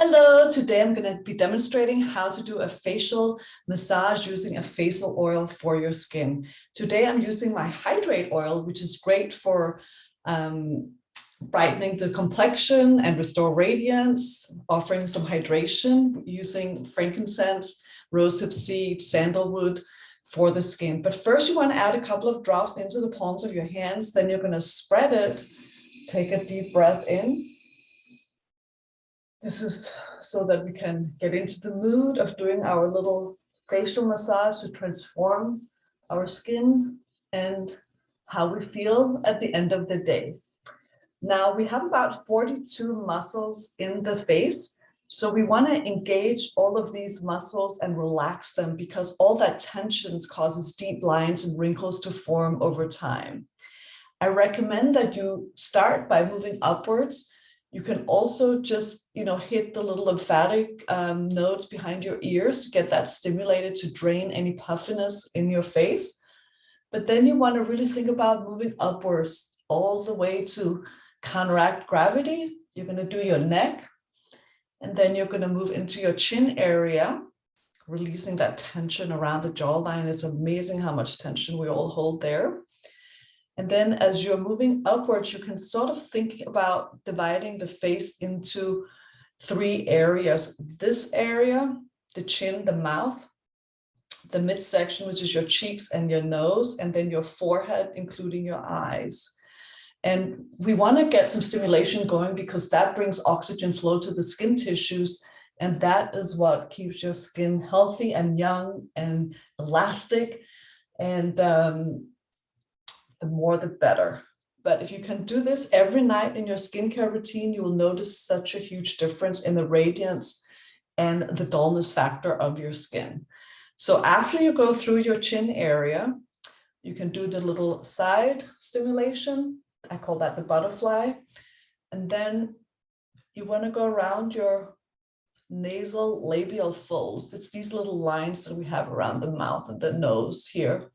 Hello, today I'm going to be demonstrating how to do a facial massage using a facial oil for your skin. Today I'm using my hydrate oil, which is great for brightening the complexion and restore radiance, offering some hydration using frankincense, rosehip seed, sandalwood for the skin. But first you want to add a couple of drops into the palms of your hands, then you're going to spread it. Take a deep breath in. This is so that we can get into the mood of doing our little facial massage to transform our skin and how we feel at the end of the day. Now we have about 42 muscles in the face. So we want to engage all of these muscles and relax them because all that tension causes deep lines and wrinkles to form over time. I recommend that you start by moving upwards. You can also just, hit the little lymphatic nodes behind your ears to get that stimulated to drain any puffiness in your face. But then you want to really think about moving upwards all the way to counteract gravity. You're going to do your neck, and then you're going to move into your chin area, releasing that tension around the jawline. It's amazing how much tension we all hold there. And then as you're moving upwards, you can sort of think about dividing the face into three areas. This area, the chin, the mouth, the midsection, which is your cheeks and your nose, and then your forehead, including your eyes. And we want to get some stimulation going because that brings oxygen flow to the skin tissues. And that is what keeps your skin healthy and young and elastic. And the more the better. But if you can do this every night in your skincare routine, you will notice such a huge difference in the radiance and the dullness factor of your skin. So after you go through your chin area, you can do the little side stimulation. I call that the butterfly. And then you want to go around your nasal labial folds. It's these little lines that we have around the mouth and the nose here.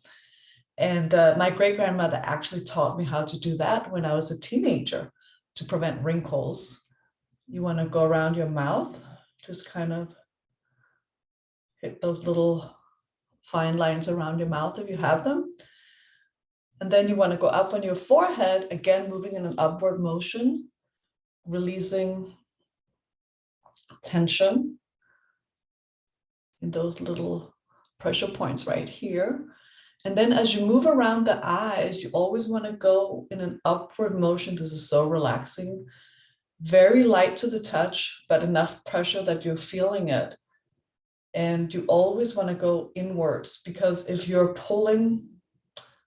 And my great-grandmother actually taught me how to do that when I was a teenager to prevent wrinkles. You want to go around your mouth, just kind of hit those little fine lines around your mouth if you have them. And then you want to go up on your forehead, again, moving in an upward motion, releasing tension in those little pressure points right here. And then as you move around the eyes, you always want to go in an upward motion. This is so relaxing, very light to the touch, but enough pressure that you're feeling it. And you always want to go inwards because if you're pulling,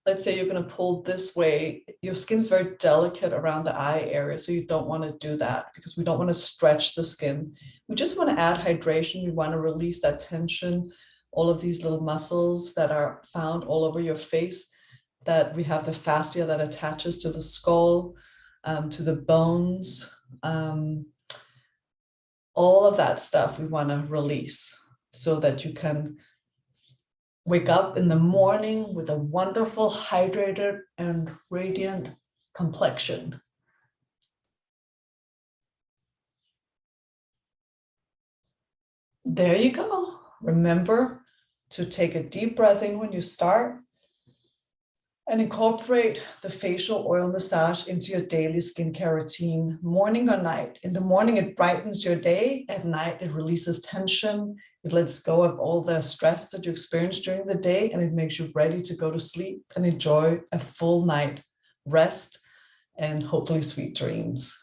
let's say you're going to pull this way, your skin's very delicate around the eye area. So you don't want to do that because we don't want to stretch the skin. We just want to add hydration. We want to release that tension, all of these little muscles that are found all over your face, that we have the fascia that attaches to the skull, to the bones, all of that stuff we want to release so that you can wake up in the morning with a wonderful, hydrated and radiant complexion. There you go. Remember to take a deep breath in when you start and incorporate the facial oil massage into your daily skincare routine, morning or night. In the morning, it brightens your day. At night, it releases tension. It lets go of all the stress that you experience during the day, and it makes you ready to go to sleep and enjoy a full night rest and hopefully sweet dreams.